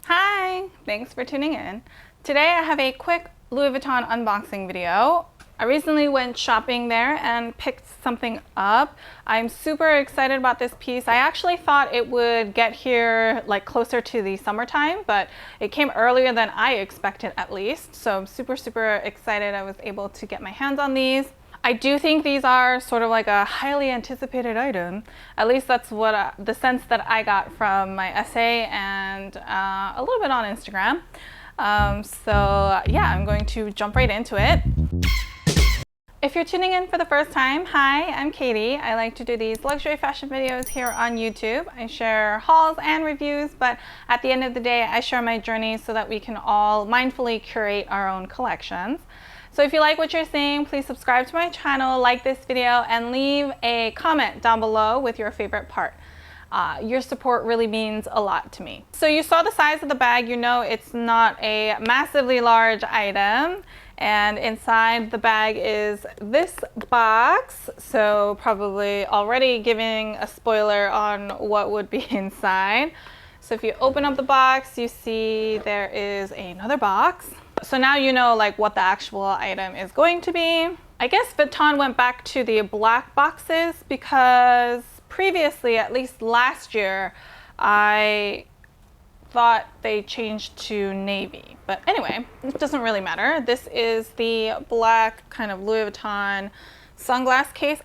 Hi, thanks for tuning in. Today I have a quick Louis Vuitton unboxing video. I recently went shopping there and picked something up. I'm super excited about this piece. I actually thought it would get here like closer to the summertime, but it came earlier than I expected at least. So I'm super excited I was able to get my hands on these. I do think these are sort of like a highly anticipated item. At least that's what the sense that I got from my essay and a little bit on Instagram. So yeah, I'm going to jump right into it. If you're tuning in for the first time, hi, I'm Katie. I like to do these luxury fashion videos here on YouTube. I share hauls and reviews, but at the end of the day, I share my journey so that we can all mindfully curate our own collections. So if you like what you're seeing, please subscribe to my channel, like this video, and leave a comment down below with your favorite part. Your support really means a lot to me. So you saw the size of the bag, you know it's not a massively large item. And inside the bag is this box. So probably already giving a spoiler on what would be inside. So if you open up the box, you see there is another box. So now you know like what the actual item is going to be. I guess Vuitton went back to the black boxes because previously, at least last year, I thought they changed to navy. But anyway, it doesn't really matter. This is the black kind of Louis Vuitton sunglass case.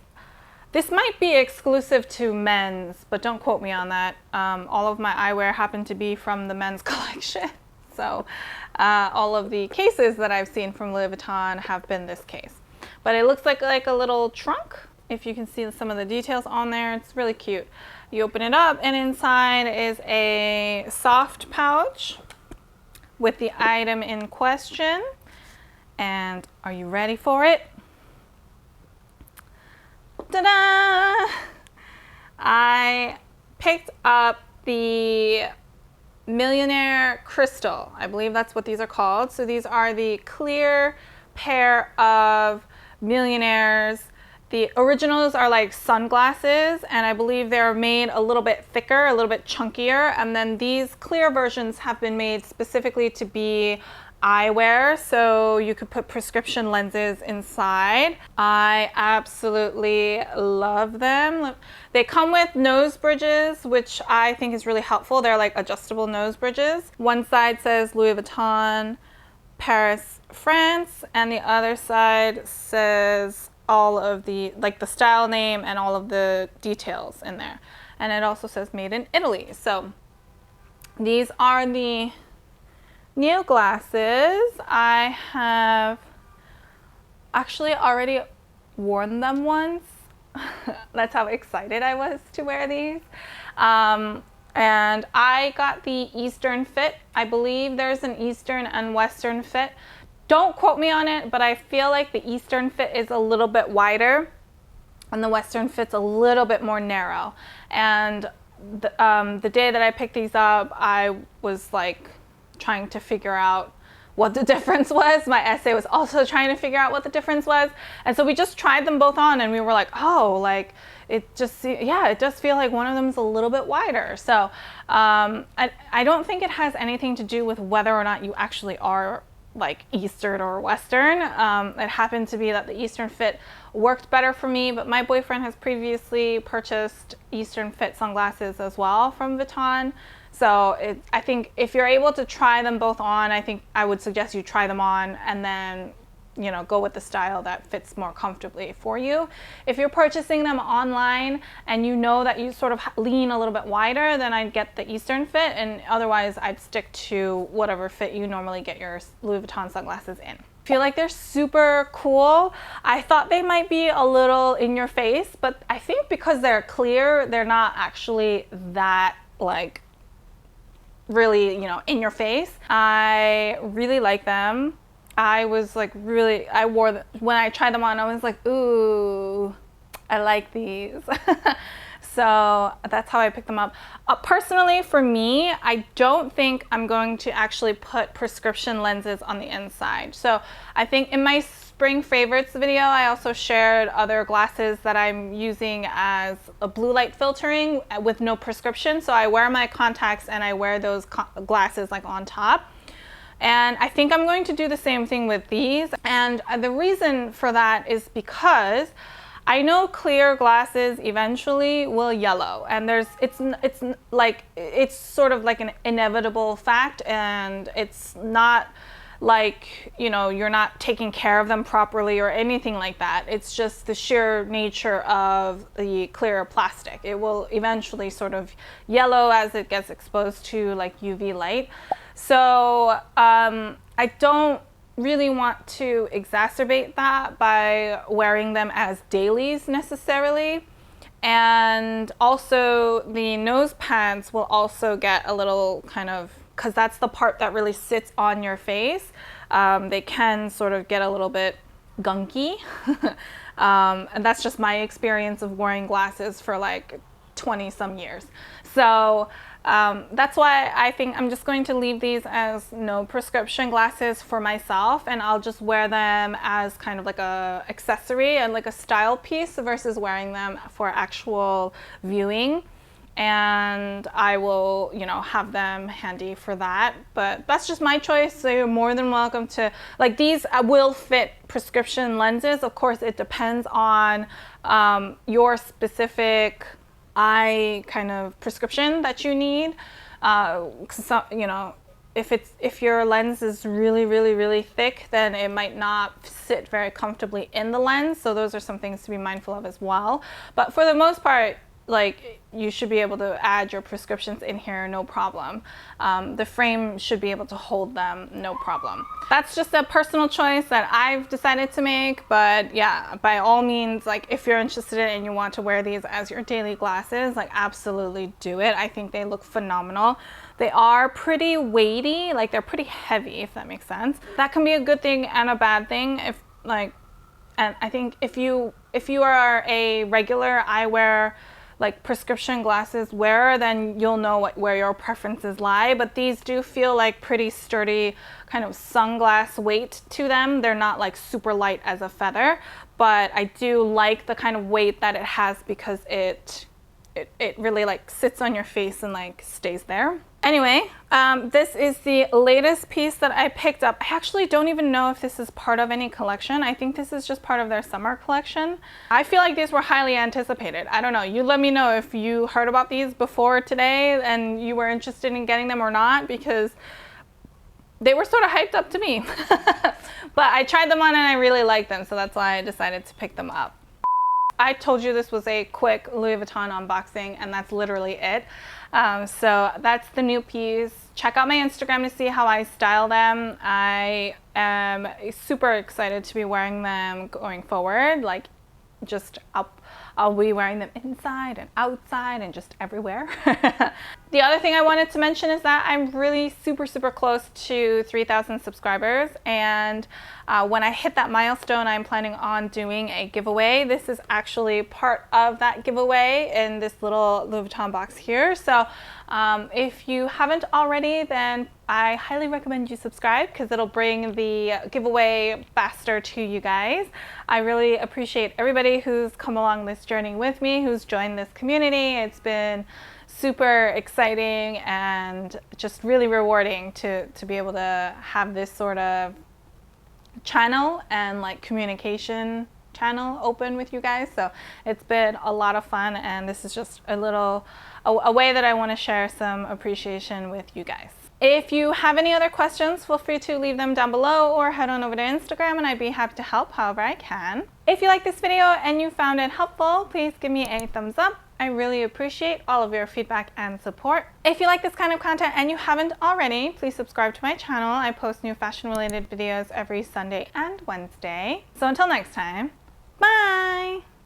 This might be exclusive to men's, but don't quote me on that. All of my eyewear happened to be from the men's collection. So all of the cases that I've seen from Louis Vuitton have been this case. But it looks like a little trunk. If you can see some of the details on there, it's really cute. You open it up and inside is a soft pouch with the item in question. And are you ready for it? Ta-da! I picked up the Millionaire Crystal. I believe that's what these are called. So these are the clear pair of Millionaires. The originals are like sunglasses, and I believe they're made a little bit thicker, a little bit chunkier, and then these clear versions have been made specifically to be eyewear, so you could put prescription lenses inside. I absolutely love them. They come with nose bridges, which I think is really helpful. They're like adjustable nose bridges. One side says Louis Vuitton, Paris, France, and the other side says all of the, like the style name and all of the details in there. And it also says made in Italy. So these are the new glasses. I have actually already worn them once. That's how excited I was to wear these. And I got the Eastern fit. I believe there's an Eastern and Western fit. Don't quote me on it, but I feel like the Eastern fit is a little bit wider and the Western fit's a little bit more narrow. And the day that I picked these up, I was like trying to figure out what the difference was. My essay was also trying to figure out what the difference was. And so we just tried them both on and we were like, oh, like it just, yeah, it does feel like one of them is a little bit wider. So I don't think it has anything to do with whether or not you actually are like Eastern or Western. It happened to be that the Eastern fit worked better for me, but my boyfriend has previously purchased Eastern fit sunglasses as well from Vuitton. So I think if you're able to try them both on, I think I would suggest you try them on and then, you know, go with the style that fits more comfortably for you. If you're purchasing them online and you know that you sort of lean a little bit wider, then I'd get the Eastern fit, and otherwise I'd stick to whatever fit you normally get your Louis Vuitton sunglasses in. I feel like they're super cool. I thought they might be a little in your face, but I think because they're clear, they're not actually that like really, you know, in your face. I really like them. I was like really, I wore them, when I tried them on, I was like, ooh, I like these. So that's how I pick them up. Personally, for me, I don't think I'm going to actually put prescription lenses on the inside. So I think in my spring favorites video, I also shared other glasses that I'm using as a blue light filtering with no prescription. So I wear my contacts and I wear those glasses like on top. And I think I'm going to do the same thing with these. And the reason for that is because I know clear glasses eventually will yellow, and it's sort of like an inevitable fact, and it's not like, you know, you're not taking care of them properly or anything like that. It's just the sheer nature of the clear plastic. It will eventually sort of yellow as it gets exposed to like UV light. So I don't really want to exacerbate that by wearing them as dailies necessarily. And also the nose pads will also get a little kind of, because that's the part that really sits on your face, they can sort of get a little bit gunky. And that's just my experience of wearing glasses for like 20 some years. So that's why I think I'm just going to leave these as no prescription glasses for myself, and I'll just wear them as kind of like a accessory and like a style piece versus wearing them for actual viewing. And I will, you know, have them handy for that. But that's just my choice, so you're more than welcome to, like, these will fit prescription lenses. Of course, it depends on your specific eye kind of prescription that you need. So, you know, if your lens is really thick, then it might not sit very comfortably in the lens. So those are some things to be mindful of as well. But for the most part, like, you should be able to add your prescriptions in here, no problem. The frame should be able to hold them, no problem. That's just a personal choice that I've decided to make, but yeah, by all means, like, if you're interested in and you want to wear these as your daily glasses, like, absolutely do it. I think they look phenomenal. They are pretty weighty, like, they're pretty heavy, if that makes sense. That can be a good thing and a bad thing. If, like, and I think if you are a regular eyewear, like, prescription glasses wearer, then you'll know where your preferences lie. But these do feel like pretty sturdy kind of sunglass weight to them. They're not like super light as a feather, but I do like the kind of weight that it has because it really like sits on your face and like stays there. Anyway, this is the latest piece that I picked up. I actually don't even know if this is part of any collection. I think this is just part of their summer collection. I feel like these were highly anticipated. I don't know. You let me know if you heard about these before today and you were interested in getting them or not, because they were sort of hyped up to me. But I tried them on and I really liked them, so that's why I decided to pick them up. I told you this was a quick Louis Vuitton unboxing, and that's literally it. So that's the new piece. Check out my Instagram to see how I style them. I am super excited to be wearing them going forward. Like, just I'll be wearing them inside and outside and just everywhere. The other thing I wanted to mention is that I'm really super close to 3,000 subscribers, and when I hit that milestone, I'm planning on doing a giveaway. This is actually part of that giveaway in this little Louis Vuitton box here. So if you haven't already, then I highly recommend you subscribe, because it'll bring the giveaway faster to you guys. I really appreciate everybody who's come along this journey with me, who's joined this community. It's been super exciting and just really rewarding to be able to have this sort of channel and like communication channel open with you guys. So it's been a lot of fun, and this is just a way that I want to share some appreciation with you guys. If you have any other questions, feel free to leave them down below or head on over to Instagram, and I'd be happy to help however I can. If you like this video and you found it helpful, please give me a thumbs up. I really appreciate all of your feedback and support. If you like this kind of content and you haven't already, please subscribe to my channel. I post new fashion-related videos every Sunday and Wednesday. So until next time, bye!